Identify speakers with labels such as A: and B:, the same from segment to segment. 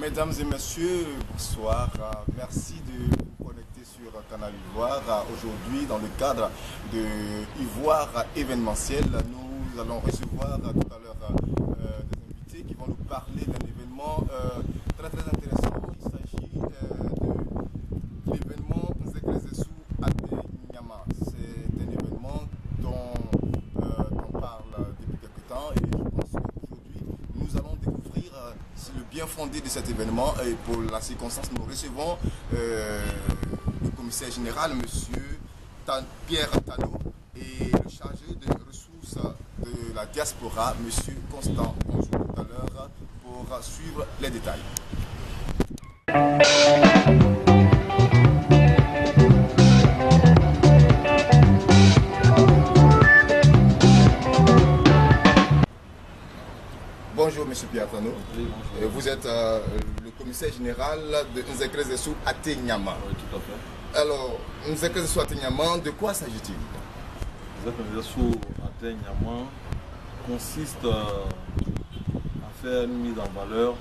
A: Mesdames et messieurs, bonsoir. Merci de vous connecter sur Canal Ivoire. Aujourd'hui, dans le cadre de Ivoire événementiel, nous allons recevoir tout à l'heure des invités qui vont nous parler d'un événement très intéressant. Il s'agit de l'événement Nzekrezessou Atenyama. C'est un événement dont on parle depuis quelque temps et je pense qu'aujourd'hui, nous allons découvrir le bien fondé de cet événement. Et pour la circonstance, nous recevons le commissaire général, M. Pierre Tano, et le chargé des ressources de la diaspora, M. Constant. Bonjour tout à l'heure pour suivre les détails. Bonjour M. Pierre Tano.
B: Oui, bonjour.
A: Vous êtes le commissaire général de Nzekrezessou Atenyama.
B: Oui, tout à fait.
A: Alors, Nzekrezessou Atenyama, de quoi s'agit-il?
B: Nzekrezessou Atenyama consiste à faire une mise en valeur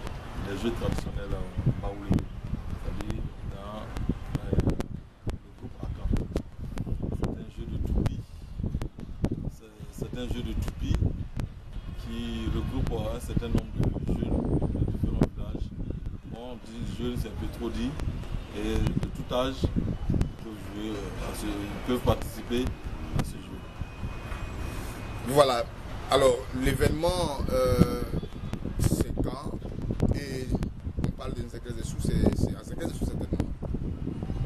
B: des jeux traditionnels baoulés, c'est-à-dire dans le groupe Aka. C'est un jeu de toupie. C'est un jeu de toupie qui regroupe un certain nombre de jeunes de différents villages. On dit jeunes, c'est un peu trop dit, et de tout âge, ils peuvent participer à ce jeu.
A: Voilà. Alors, l'événement, c'est quand? Et on parle de Nzekrezessou, c'est à Nzekrezessou certainement.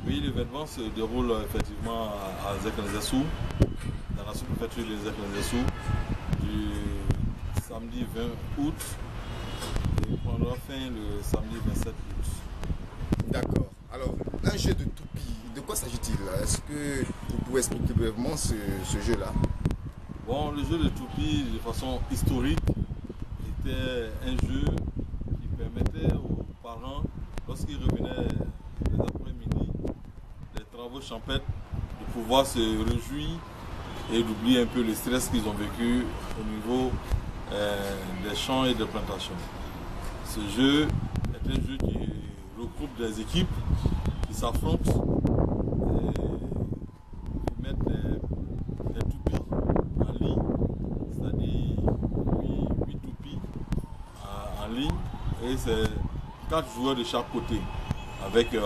B: Oui, l'événement se déroule effectivement à Nzekrezessou, dans la sous-préfecture de Nzekrezessou, du samedi 20 août et prendra fin le samedi 27 août.
A: D'accord. Alors, un jeu de toupie, de quoi s'agit-il? Est-ce que vous pouvez expliquer brièvement ce jeu-là?
B: Bon, le jeu de toupie, de façon historique, était un jeu qui permettait aux parents, lorsqu'ils revenaient les après-midi, des travaux champêtres, de pouvoir se réjouir et d'oublier un peu le stress qu'ils ont vécu au niveau des champs et des plantations. Ce jeu est un jeu qui regroupe des équipes qui s'affrontent et qui mettent des toupies en ligne, c'est-à-dire 8 toupies en ligne, et c'est 4 joueurs de chaque côté avec 2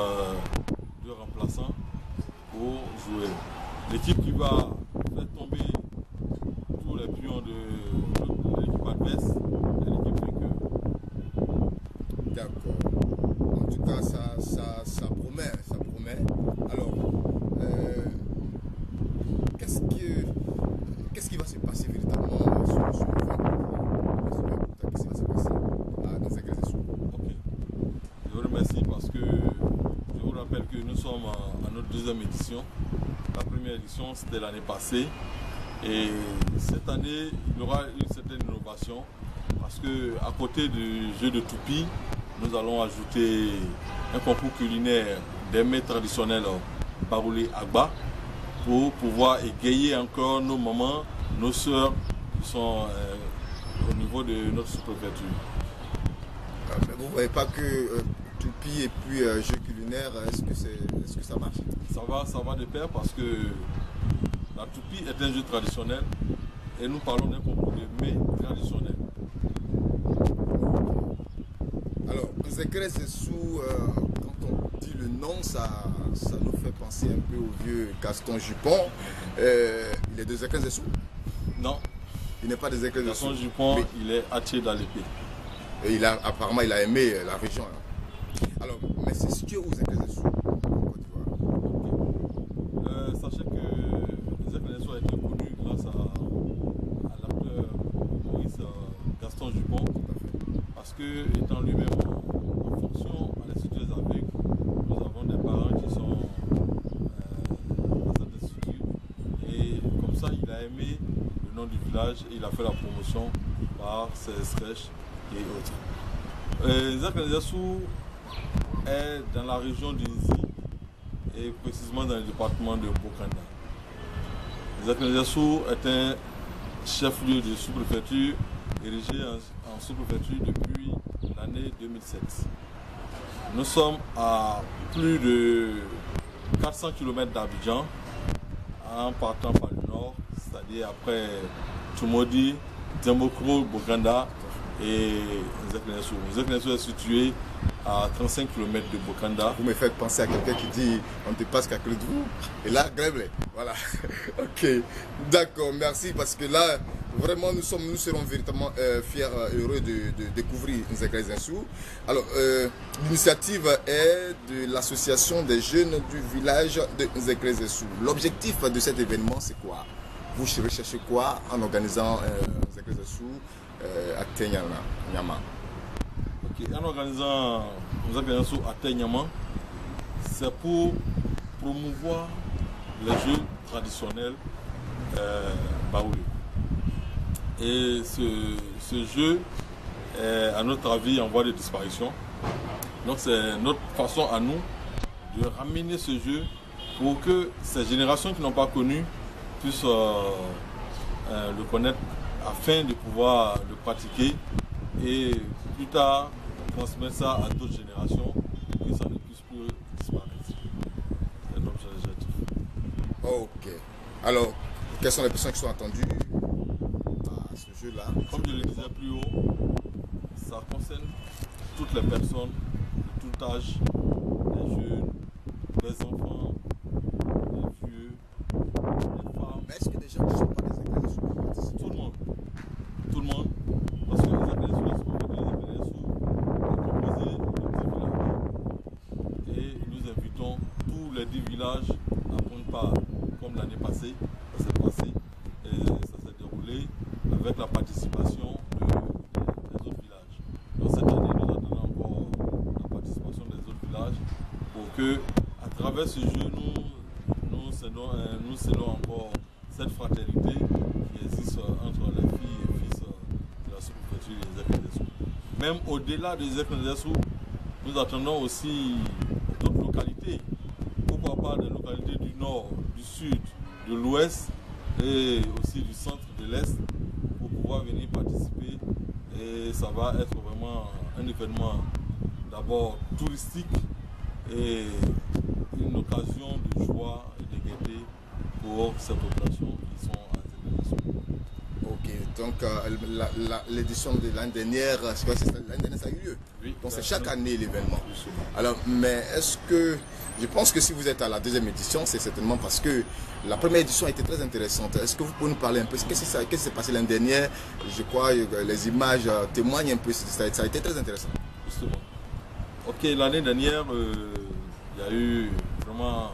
B: remplaçants pour jouer. L'équipe qui va faire tomber tous les pions de l'équipe adverse est l'équipe vainqueur.
A: D'accord. En tout cas, ça promet, ça promet. Alors, qu'est-ce qui va se passer véritablement sur le vent? Qu'est-ce qui va se passer dans Nzekrezessou?
B: Ok. Je vous remercie parce que je vous rappelle que nous sommes à notre 2e édition. La première édition, c'était l'année passée. Et cette année, il y aura une certaine innovation parce que à côté du jeu de toupie, nous allons ajouter un concours culinaire des mets traditionnels baoulés Agba pour pouvoir égayer encore nos mamans, nos soeurs qui sont au niveau de notre sous-préfecture.
A: Mais vous ne voyez pas que toupie et puis jeu culinaire, est-ce que ça marche?
B: Ça va de pair parce que la toupie est un jeu traditionnel et nous parlons d'un concours de mets traditionnels.
A: Alors, Nzekrezessou, quand on dit le nom, ça nous fait penser un peu au vieux Gaston Jupon. Il est de Nzekrezessou?
B: Non,
A: Il n'est pas de Nzekrezessou.
B: Gaston Jupon,
A: Mais
B: il est attiré dans l'épée.
A: apparemment, il a aimé la région. Là. Alors, mais c'est situé où Nzekrezessou, en Côte d'Ivoire?
B: Sachez que Nzekrezessou a été connu grâce à l'acteur Maurice Gaston Jupon, parce que étant lui-même en fonction à l'Institut des aveugles, nous avons des parents qui sont dans cet institut, et comme ça il a aimé le nom du village et il a fait la promotion par ses sketchs et autres. Nzekrezessou est dans la région d'Inzi et précisément dans le département de Bokanda. Nzekrezessou est un chef-lieu de sous-préfecture érigé en sous-préfecture depuis l'année 2007. Nous sommes à plus de 400 km d'Abidjan, en partant par le nord, c'est-à-dire après Tumodi, Diamokro, Bokanda et Nzeklenesu. Nzeklenesu est situé à 35 km de Bokanda.
A: Vous me faites penser à quelqu'un qui dit on ne dépasse qu'à côté de vous. Et là, grève-les. Voilà. Ok. D'accord, merci parce que là, vraiment, nous serons véritablement fiers et heureux de découvrir Nzeklenesu. Alors, l'initiative est de l'association des jeunes du village de Nzeklenesu. L'objectif de cet événement, c'est quoi? Vous recherchez quoi en organisant Nzeklenesu à Tenyama?
B: En organisant Nzeklenesu à Tenyama, c'est pour promouvoir les jeux traditionnels baoulés. Et ce jeu est, à notre avis, en voie de disparition. Donc c'est notre façon à nous de ramener ce jeu pour que ces générations qui n'ont pas connu puissent le connaître afin de pouvoir le pratiquer et plus tard transmettre ça à d'autres générations pour que ça ne puisse plus disparaître. C'est notre objectif.
A: Ok. Alors, quelles sont les personnes qui sont attendues à ce jeu-là?
B: Comme je le disais plus haut, ça concerne toutes les personnes de tout âge, les jeunes, les enfants, les vieux, les femmes.
A: Mais est-ce que des gens qui ne sont pas des Nzeklenesu peuvent participer?
B: Tout le monde. Tout le monde. Parce que les Nzeklenesu, est composé de 10 villages. Et nous invitons tous les 10 villages à prendre part, comme l'année passée, ça s'est passé. Et ça s'est déroulé avec la participation des autres villages. Donc cette année, nous attendons encore la participation des autres villages pour que, à travers ce jeu, nous scellons encore cette fraternité qui existe entre les filles et fils de la sous-préfecture des Nzeklenesu. Même au-delà des Nzeklenesu, nous attendons aussi d'autres localités. Pourquoi pas des localités du nord, du sud, de l'ouest et aussi du centre de l'est pour pouvoir venir participer. Et ça va être vraiment un événement d'abord touristique et une occasion de joie et de gaieté pour ces populations qui sont à Nzeklenesu.
A: Ok, donc l'édition de l'année dernière, l'année dernière ça a eu lieu.
B: Oui,
A: Donc c'est chaque année l'événement. Alors, mais est-ce que, je pense que si vous êtes à la deuxième édition, c'est certainement parce que la première édition a été très intéressante. Est-ce que vous pouvez nous parler un peu, qu'est-ce qui s'est passé l'année dernière? Je crois que les images témoignent un peu, ça a été très intéressant.
B: Justement. Ok, l'année dernière, il y a eu vraiment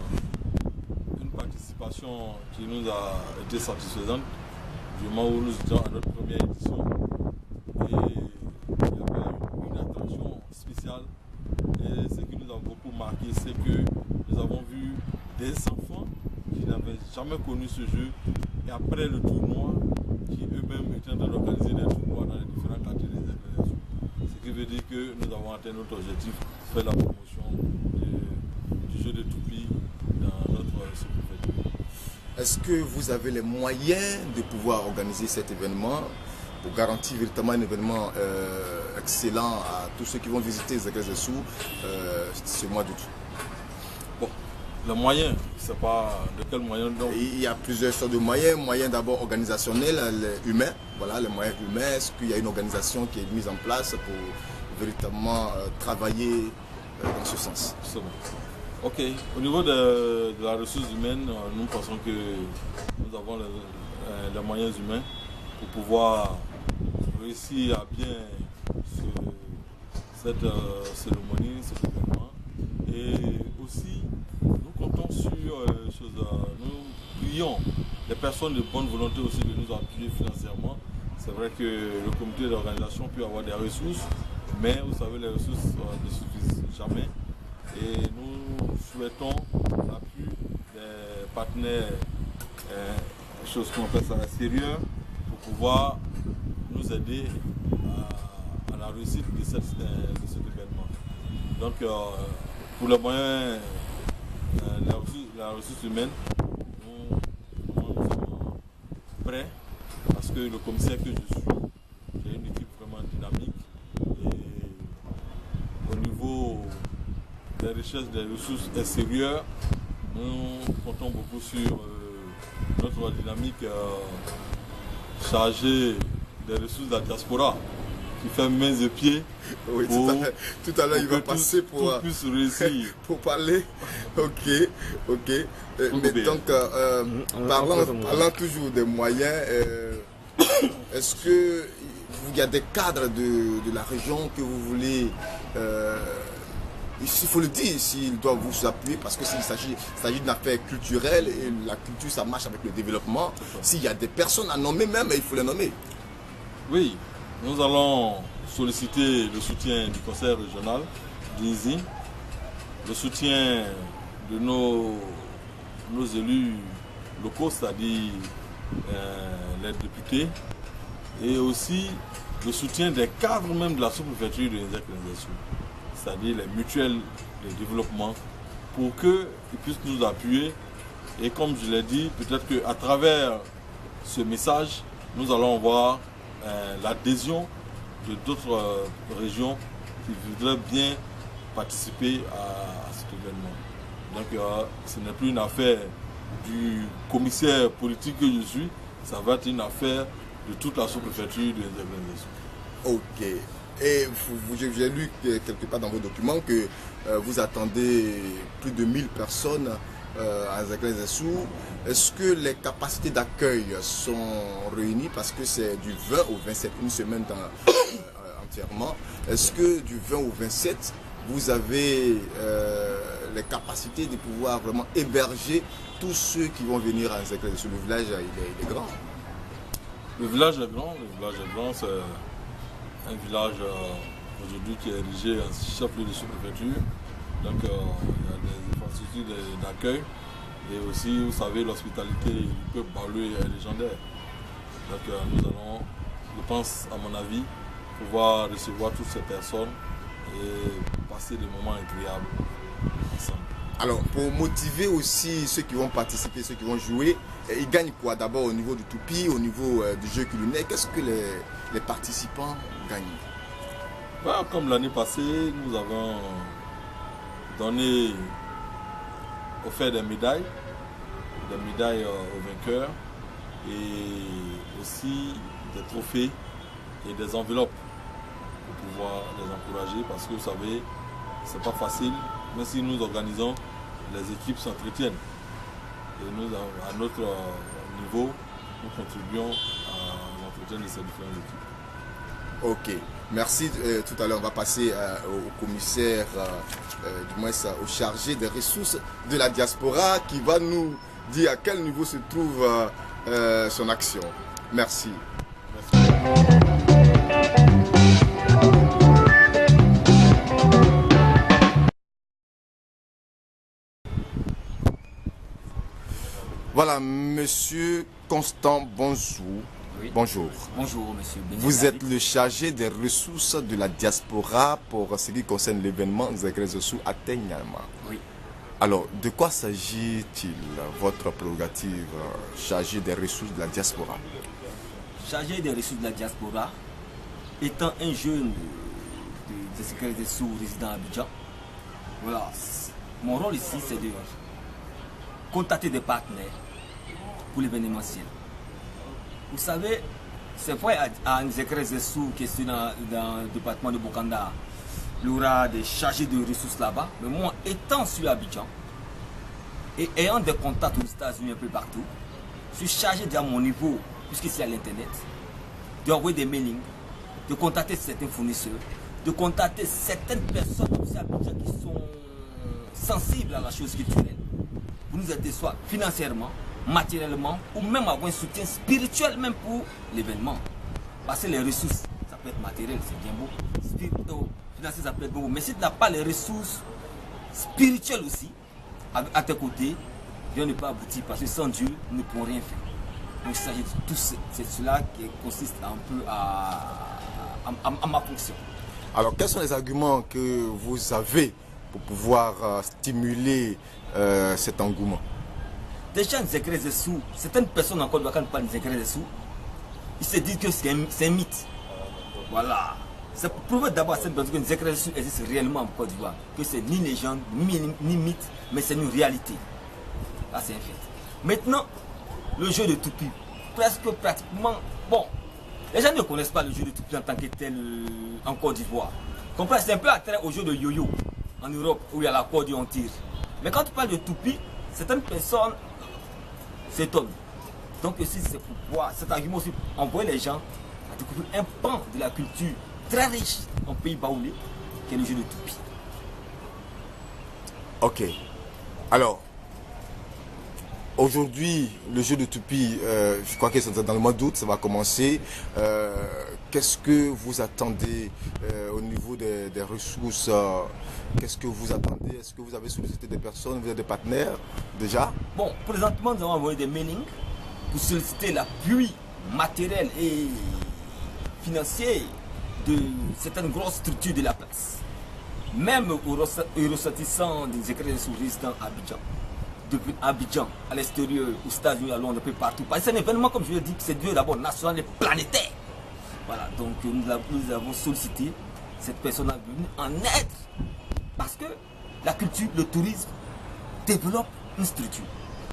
B: une participation qui nous a été satisfaisante du moment où nous étions à notre première édition. Et il y avait une attraction spéciale. Et ce qui nous a beaucoup marqué, c'est que nous avons vu des enfants qui n'avaient jamais connu ce jeu. Et après le tournoi, qui eux-mêmes étaient en train d'organiser des tournois dans les différents quartiers des Nzeklenesu. Ce qui veut dire que nous avons atteint notre objectif, faire la promotion du jeu de toupie dans notre sous-préfecture.
A: Est-ce que vous avez les moyens de pouvoir organiser cet événement pour garantir véritablement un événement excellent à tous ceux qui vont visiter Nzeklenesu ce mois d'août?
B: Bon, les moyens, je ne sais pas de quels moyens. Donc.
A: Il y a plusieurs sortes de moyens. Moyens d'abord organisationnels, humains. Voilà, les moyens humains. Est-ce qu'il y a une organisation qui est mise en place pour véritablement travailler dans ce sens?
B: C'est bon. Ok, au niveau de la ressource humaine, nous pensons que nous avons les moyens humains pour pouvoir réussir à bien cette cérémonie, cet événement. Et aussi, nous comptons sur nous prions les personnes de bonne volonté aussi de nous appuyer financièrement. C'est vrai que le comité d'organisation peut avoir des ressources, mais vous savez, les ressources ne suffisent jamais. Et nous souhaitons l'appui des partenaires, chose qu'on appelle ça extérieur, pour pouvoir nous aider à la réussite de cet événement. Donc, pour les moyens, la ressource humaine, nous sommes prêts parce que le commissaire que je suis, j'ai une équipe vraiment dynamique. Et au niveau des richesses, des ressources extérieures, nous comptons beaucoup sur notre dynamique chargée des ressources de la diaspora, qui fait mains et pieds.
A: Oui, tout à l'heure, il va passer pour
B: réussir.
A: Pour parler. Ok. Mais donc, parlant toujours des moyens, est-ce que il y a des cadres de la région que vous voulez, il faut le dire, s'ils doivent vous appuyer, parce que s'il s'agit d'une affaire culturelle, et la culture, ça marche avec le développement. S'il y a des personnes à nommer même, il faut les nommer.
B: Oui, nous allons solliciter le soutien du conseil régional d'Inzi, le soutien de nos élus locaux, c'est-à-dire les députés, et aussi le soutien des cadres même de la sous-préfecture de Nzek-Nzesou, c'est-à-dire les mutuelles de développement, pour qu'ils puissent nous appuyer. Et comme je l'ai dit, peut-être qu'à travers ce message, nous allons voir l'adhésion de d'autres régions qui voudraient bien participer à cet événement. Donc ce n'est plus une affaire du commissaire politique que je suis, ça va être une affaire de toute la sous-préfecture de Nzek-Nzesou.
A: Ok. Et j'ai lu quelque part dans vos documents que vous attendez plus de 1000 personnes à Nzek-Nzesou. Est-ce que les capacités d'accueil sont réunies? Parce que c'est du 20 au 27, une semaine entièrement. Est-ce que du 20 au 27, vous avez les capacités de pouvoir vraiment héberger tous ceux qui vont venir à Nzek-Nzesou? Le village, il est grand.
B: Le village est grand, c'est un village aujourd'hui qui est érigé en chef-lieu de sous-préfecture. Donc il y a des infrastructures d'accueil et aussi, vous savez, l'hospitalité du peuple baoulé est légendaire. Donc nous allons, je pense, à mon avis, pouvoir recevoir toutes ces personnes et passer des moments agréables ensemble.
A: Alors, pour motiver aussi ceux qui vont participer, ceux qui vont jouer, ils gagnent quoi? D'abord au niveau du toupie, au niveau du jeu culinaire, qu'est-ce que les participants gagnent?
B: Bah, comme l'année passée, nous avons offert des médailles aux vainqueurs et aussi des trophées et des enveloppes pour pouvoir les encourager, parce que vous savez, c'est pas facile, même si nous organisons, les équipes s'entretiennent. Et nous, à notre niveau, nous contribuons à l'entretien de ces différentes équipes.
A: Ok, merci. Tout à l'heure, on va passer au commissaire, du moins au chargé des ressources de la diaspora, qui va nous dire à quel niveau se trouve son action. Merci.
B: Merci.
A: Voilà, monsieur Constant Bonjour.
C: Oui.
A: Bonjour.
C: Bonjour, monsieur Benjamin.
A: Vous êtes le chargé des ressources de la diaspora pour ce qui concerne l'événement Nzek-Nzesou à Tegnama.
C: Oui.
A: Alors, de quoi s'agit-il, votre prérogative chargé des ressources de la diaspora?
C: Chargé des ressources de la diaspora, étant un jeune de Nzek-Nzesou résident à Abidjan, voilà, mon rôle ici, c'est de contacter des partenaires pour l'événementiel. Vous savez, c'est vrai à Nzek-Nzesou, qui est dans le département de Bokanda, il y aura des chargés de ressources là-bas. Mais moi, étant sur Abidjan et ayant des contacts aux États-Unis un peu partout, je suis chargé à mon niveau, puisque c'est à l'internet, d'envoyer des mailings, de contacter certains fournisseurs, de contacter certaines personnes aussi à Abidjan qui sont sensibles à la chose culturelle, pour nous aider soit financièrement, matériellement, ou même avoir un soutien spirituel même pour l'événement. Parce que les ressources, ça peut être matériel, c'est bien beau. Financier, ça peut être beau. Mais si tu n'as pas les ressources spirituelles aussi, à tes côtés, rien ne peut aboutir. Parce que sans Dieu, nous ne pouvons rien faire. Donc il s'agit de tout. C'est cela qui consiste un peu à ma fonction.
A: Alors, quels sont les arguments que vous avez pour pouvoir stimuler cet engouement?
C: Déjà, Nzek-Nzesou, certaines personnes encore, quand on parle de Nzek-Nzesou, ils se disent que c'est un mythe. Voilà. C'est pour prouver d'abord à cette personne que Nzekere Zesu existe réellement en Côte d'Ivoire. Que c'est ni légende, ni mythe, mais c'est une réalité. Là, c'est un fait. Maintenant, le jeu de Tupi. Pratiquement, bon, les gens ne connaissent pas le jeu de Tupi en tant que tel en Côte d'Ivoire. C'est un peu attiré au jeu de yo-yo en Europe où il y a la corde et on tire. Mais quand tu parles de Tupi, certaines personnes s'étonnent. Donc ici, c'est pour pouvoir, cet argument aussi, envoyer les gens à découvrir un pan de la culture très riche en pays baoulé, qui est le jeu de Tupi.
A: Ok. Alors, aujourd'hui, le jeu de Tupi, je crois que c'est dans le mois d'août, ça va commencer. Qu'est-ce que vous attendez au niveau des ressources? Qu'est-ce que vous attendez? Est-ce que vous avez sollicité des personnes? Vous avez des partenaires déjà?
C: Bon, présentement, nous avons envoyé des mailings pour solliciter l'appui matériel et financier de certaines grosses structures de la place. Même aux ressortissants des écrits de souristes à Abidjan. Depuis Abidjan, à l'extérieur, aux États-Unis, à Londres, un peu partout. Parce que c'est un événement, comme je l'ai dit, c'est Dieu d'abord national et planétaire. Voilà, donc nous avons sollicité cette personne à venir en aide. Parce que la culture, le tourisme développe une structure.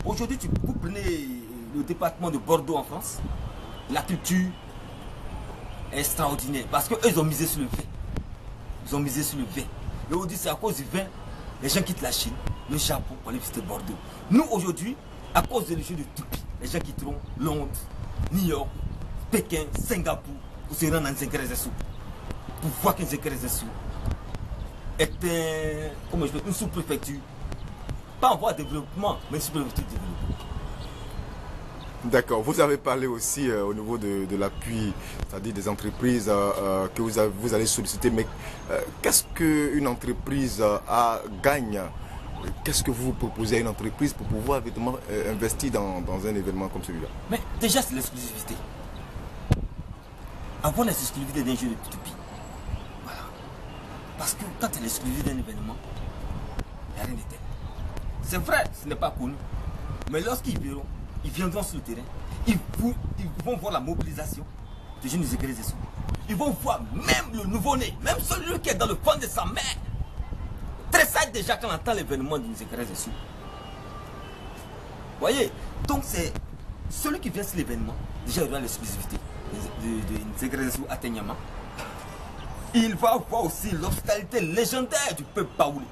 C: Aujourd'hui, vous prenez le département de Bordeaux en France, la culture est extraordinaire. Parce qu'eux, ils ont misé sur le vin. Ils ont misé sur le vin. Et aujourd'hui, c'est à cause du vin, les gens quittent la Chine, le Japon pour aller visiter Bordeaux. Nous, aujourd'hui, à cause de jeu de Tupi, les gens quitteront Londres, New York, Pékin, Singapour, pour se rendre en Nzekere Zesu. Pour voir que Nzekere Zesu est une sous-préfecture. Pas en voie de développement, mais une sous-préfecture de développement.
A: D'accord. Vous avez parlé aussi au niveau de l'appui, c'est-à-dire des entreprises que vous allez solliciter. Mais qu'est-ce qu'une entreprise gagne? Qu'est-ce que vous proposez à une entreprise pour pouvoir évidemment investir dans un événement comme celui-là?
C: Mais déjà, c'est l'exclusivité. Avoir l'exclusivité d'un jeu de Tupi. Voilà. Parce que quand il y a l'exclusivité d'un événement, il n'y a rien de tel. C'est vrai, ce n'est pas connu. Mais lorsqu'ils verront, ils viendront sur le terrain, ils vont voir la mobilisation des jeunes Nzekere Zesu. Ils vont voir même le nouveau-né, même celui qui est dans le fond de sa mère. Très sage déjà quand on entend l'événement de Nzekere Zesu. Vous voyez? Donc c'est celui qui vient sur l'événement, déjà il aura l'exclusivité de Nzekere Zesu à Tenyama. Il va voir aussi l'hospitalité légendaire du peuple baoulé.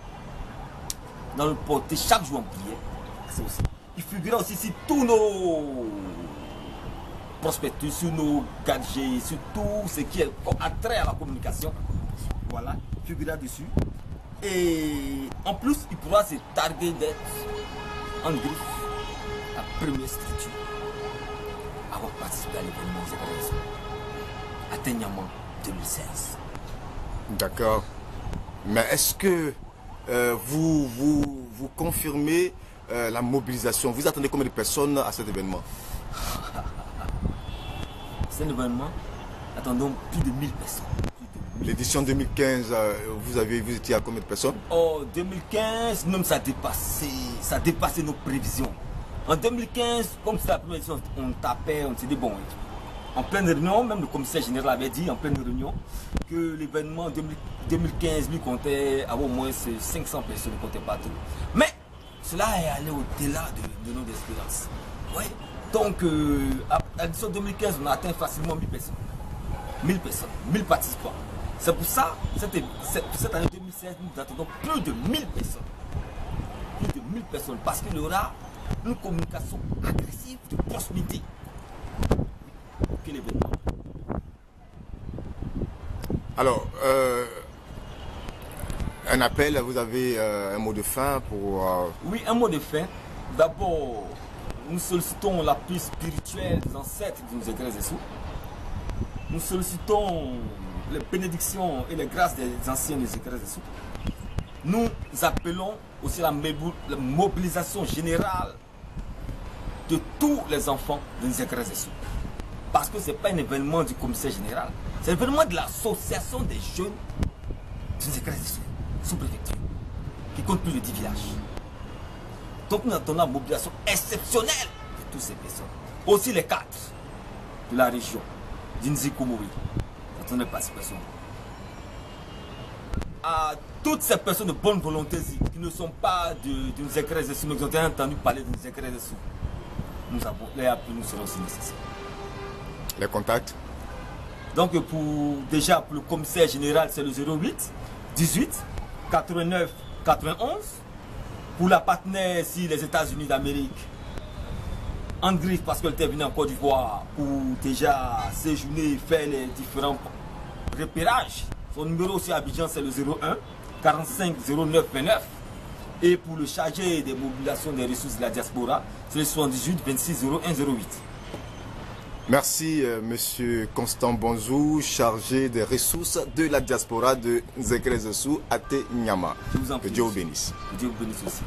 C: Dans le porté chaque jour en prière. C'est aussi. Il figurera aussi sur tous nos prospectus, sur nos gadgets, sur tout ce qui est attrait à la communication. Voilà, il figurera dessus. Et en plus, il pourra se targuer d'être en griffe la première structure à avoir participé à l'événement Nzekere Zesu à Tenyama 2016.
A: D'accord. Mais est-ce que vous confirmez la mobilisation? Vous attendez combien de personnes à cet événement?
C: Cet événement, attendons plus de 1000 personnes.
A: L'édition 2015, vous étiez à combien de personnes?
C: En 2015, même ça a dépassé nos prévisions. En 2015, comme c'était la première édition, on tapait, on s'est dit bon, en pleine réunion, même le commissaire général avait dit en pleine réunion que l'événement 2015 lui comptait au moins 500 personnes, ne comptait pas trop. Mais cela est allé au-delà de nos espérances. Oui. Donc, à l'édition 2015, on a atteint facilement 1000 personnes. 1000 personnes, 1000 participants. C'est pour ça, cette année 2016, nous attendons plus de 1000 personnes. Plus de 1000 personnes, parce qu'il y aura une communication agressive de proximité que l'événement.
A: Alors, un appel, vous avez un mot de fin pour...
C: Oui, un mot de fin. D'abord, nous sollicitons l'appui spirituel des ancêtres de Nzekere Zesu. Nous sollicitons les bénédictions et les grâces des anciens Nzekere Zesu. Nous appelons aussi la mobilisation générale de tous les enfants de Nzekere Zesu. Parce que ce n'est pas un événement du commissaire général, c'est un événement de l'association des jeunes de Nzekere Zesu, sous-préfecture, qui compte plus de 10 villages. Donc nous attendons la mobilisation exceptionnelle de toutes ces personnes. Aussi les cadres de la région, d'Inzi Koumoui, nous attendons la participation à toutes ces personnes de bonne volonté qui ne sont pas d'une Zekres de Sou, mais qui ont déjà entendu parler d'une Zekres de Sou. Nous avons les appuis, nous serons aussi nécessaires.
A: Les contacts?
C: Donc déjà pour le commissaire général, c'est le 08 18 89 91. Pour la partenaire ici, les États-Unis d'Amérique, en griffe parce qu'elle était venue en Côte d'Ivoire pour déjà séjourner, faire les différents repérages. Son numéro aussi à Abidjan, c'est le 01 45 09 29. Et pour le chargé des mobilisations des ressources de la diaspora, c'est le 78 26 01 08.
A: Merci, monsieur Constant Bonzou, chargé des ressources de la diaspora de Zekres de Sou, Ate Nyama.
C: Je vous en prie.
A: Que Dieu vous bénisse.
C: Que Dieu vous bénisse aussi.